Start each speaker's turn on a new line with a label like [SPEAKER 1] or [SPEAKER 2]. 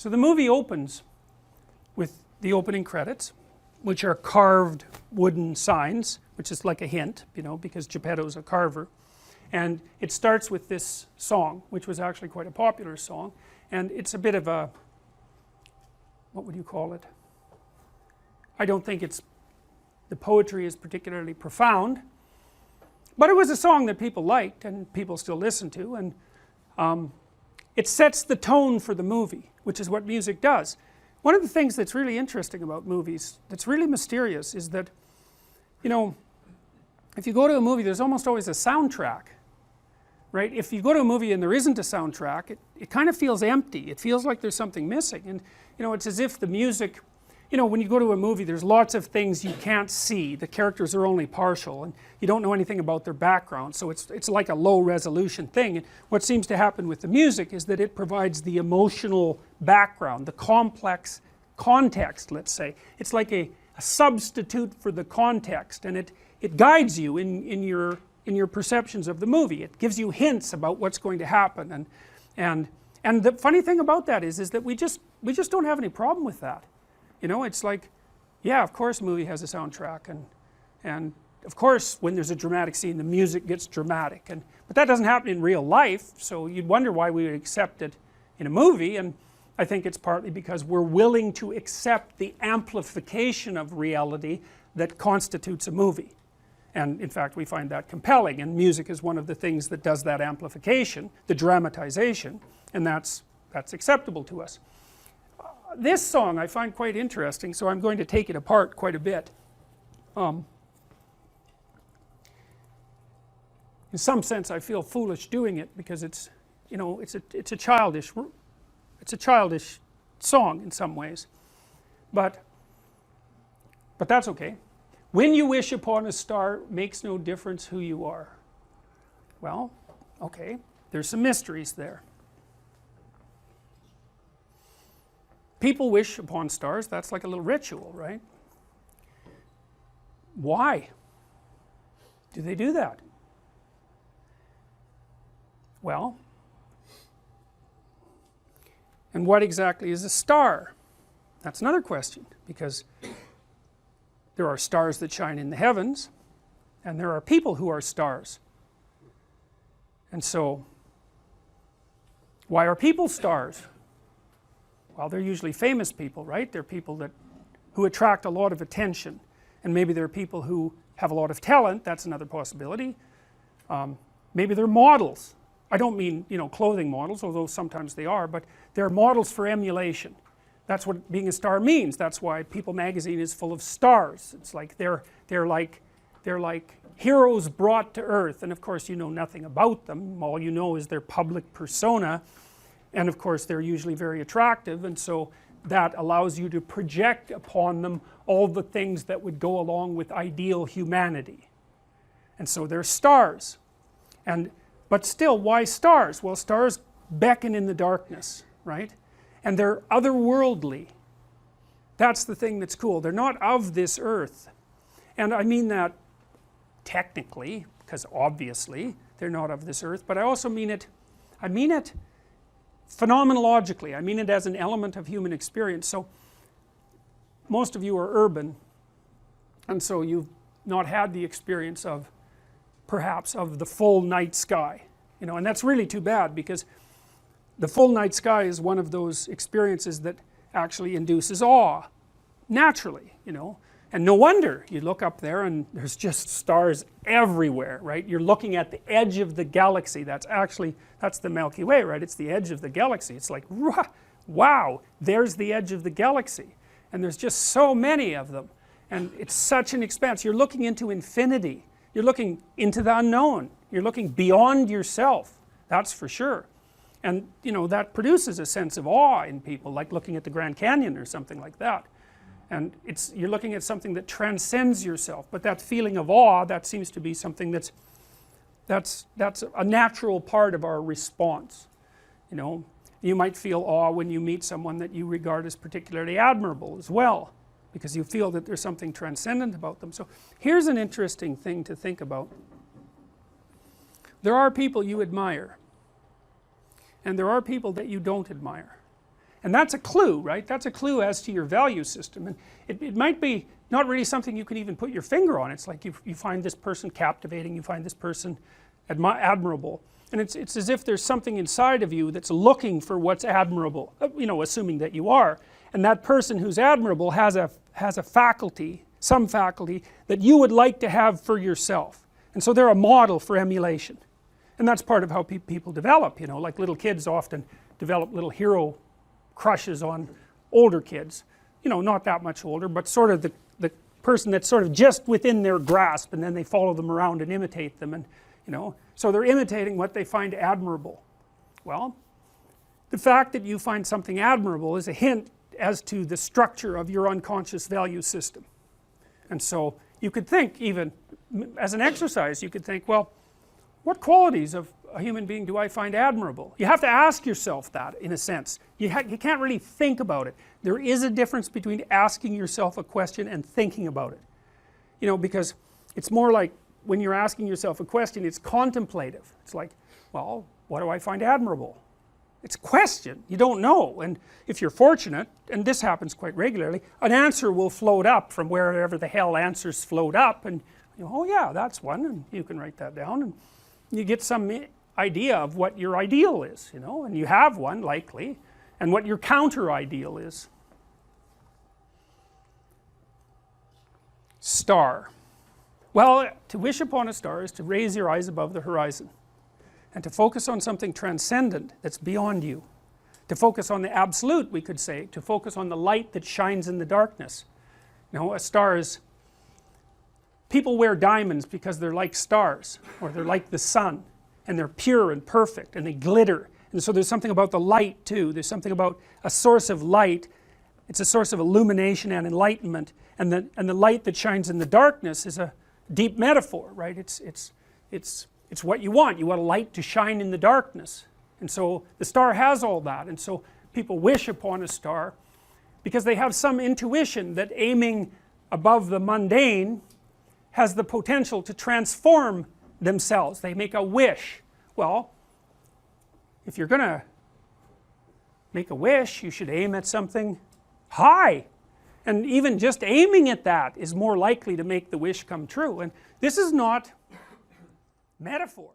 [SPEAKER 1] So the movie opens with the opening credits, which are carved wooden signs, which is like a hint, you know, because Geppetto's a carver. And it starts with this song, which was actually quite a popular song, and it's a bit of a, what would you call it? I don't think it's, the poetry is particularly profound, but it was a song that people liked and people still listen to, and it sets the tone for the movie, which is what music does. One of the things that's really interesting about movies, that's really mysterious, is that, you know, if you go to a movie, there's almost always a soundtrack, right? If you go to a movie and there isn't a soundtrack, it kind of feels empty. It feels like there's something missing, and you know, it's as if the music, you know, when you go to a movie, there's lots of things you can't see. The characters are only partial, and you don't know anything about their background, so it's like a low resolution thing. And what seems to happen with the music is that it provides the emotional background, the complex context, let's say. It's like a substitute for the context, and it guides you in your perceptions of the movie. It gives you hints about what's going to happen, and the funny thing about that is that we just don't have any problem with that. You know, it's like, yeah, of course a movie has a soundtrack, and of course when there's a dramatic scene the music gets dramatic, but that doesn't happen in real life, so you'd wonder why we would accept it in a movie. And I think it's partly because we're willing to accept the amplification of reality that constitutes a movie, and in fact we find that compelling, and music is one of the things that does that amplification, the dramatization, and that's acceptable to us. This song I find quite interesting, so I'm going to take it apart quite a bit. In some sense I feel foolish doing it, because it's, you know, it's a childish song in some ways, but that's okay. When you wish upon a star, makes no difference who you are. Well, okay, there's some mysteries there. People wish upon stars, that's like a little ritual, right? Why do they do that? Well, and what exactly is a star? That's another question, because there are stars that shine in the heavens, and there are people who are stars. And so, why are people stars? Well, they're usually famous people, right? They're people who attract a lot of attention, and maybe they're people who have a lot of talent. That's another possibility. Maybe they're models. I don't mean, you know, clothing models, although sometimes they are, but they're models for emulation. That's what being a star means. That's why People magazine is full of stars. It's like they're like heroes brought to earth, and of course you know nothing about them. All you know is their public persona, and of course they're usually very attractive, and so that allows you to project upon them all the things that would go along with ideal humanity. And so they're stars. But still, why stars? Well, stars beckon in the darkness, right? And they're otherworldly. That's the thing that's cool. They're not of this earth. And I mean that technically, because obviously they're not of this earth, but I also mean it phenomenologically. I mean it as an element of human experience. So most of you are urban, and so you've not had the experience of, perhaps, of the full night sky, you know, and that's really too bad, because the full night sky is one of those experiences that actually induces awe naturally, you know. And no wonder, you look up there and there's just stars everywhere, right? You're looking at the edge of the galaxy. That's the Milky Way, right? It's the edge of the galaxy. It's like, wow, there's the edge of the galaxy. And there's just so many of them. And it's such an expanse. You're looking into infinity. You're looking into the unknown. You're looking beyond yourself, that's for sure. And, you know, that produces a sense of awe in people, like looking at the Grand Canyon or something like that. And you're looking at something that transcends yourself, but that feeling of awe, that seems to be something that's a natural part of our response. You know, you might feel awe when you meet someone that you regard as particularly admirable as well, because you feel that there's something transcendent about them. So here's an interesting thing to think about. There are people you admire, and there are people that you don't admire. And that's a clue, right? That's a clue as to your value system. And it might be not really something you can even put your finger on. It's like you find this person captivating, you find this person admirable. And it's as if there's something inside of you that's looking for what's admirable, you know, assuming that you are. And that person who's admirable has a faculty, some faculty, that you would like to have for yourself. And so they're a model for emulation. And that's part of how people develop, you know, like little kids often develop little hero crushes on older kids, you know, not that much older, but sort of the person that's sort of just within their grasp, and then they follow them around and imitate them, and you know, so they're imitating what they find admirable. Well, the fact that you find something admirable is a hint as to the structure of your unconscious value system. And so you could think, even as an exercise, you could think, well, what qualities of a human being do I find admirable? You have to ask yourself that, in a sense. You can't really think about it. There is a difference between asking yourself a question and thinking about it. You know, because it's more like when you're asking yourself a question, it's contemplative. It's like, well, what do I find admirable? It's a question. You don't know. And if you're fortunate, and this happens quite regularly, an answer will float up from wherever the hell answers float up, and you know, oh yeah, that's one, and you can write that down, and you get some idea of what your ideal is, you know, and you have one likely, and what your counter ideal is. Star. Well, to wish upon a star is to raise your eyes above the horizon and to focus on something transcendent that's beyond you, to focus on the absolute, we could say, to focus on the light that shines in the darkness. You know, a star is, people wear diamonds because they're like stars, or they're like the sun, and they're pure and perfect, and they glitter. And so there's something about the light too. There's something about a source of light. It's a source of illumination and enlightenment, and the light that shines in the darkness is a deep metaphor, right? It's what you want. You want a light to shine in the darkness. And so the star has all that. And so people wish upon a star because they have some intuition that aiming above the mundane has the potential to transform themselves. They make a wish. Well, if you're going to make a wish, you should aim at something high. And even just aiming at that is more likely to make the wish come true. And this is not metaphor.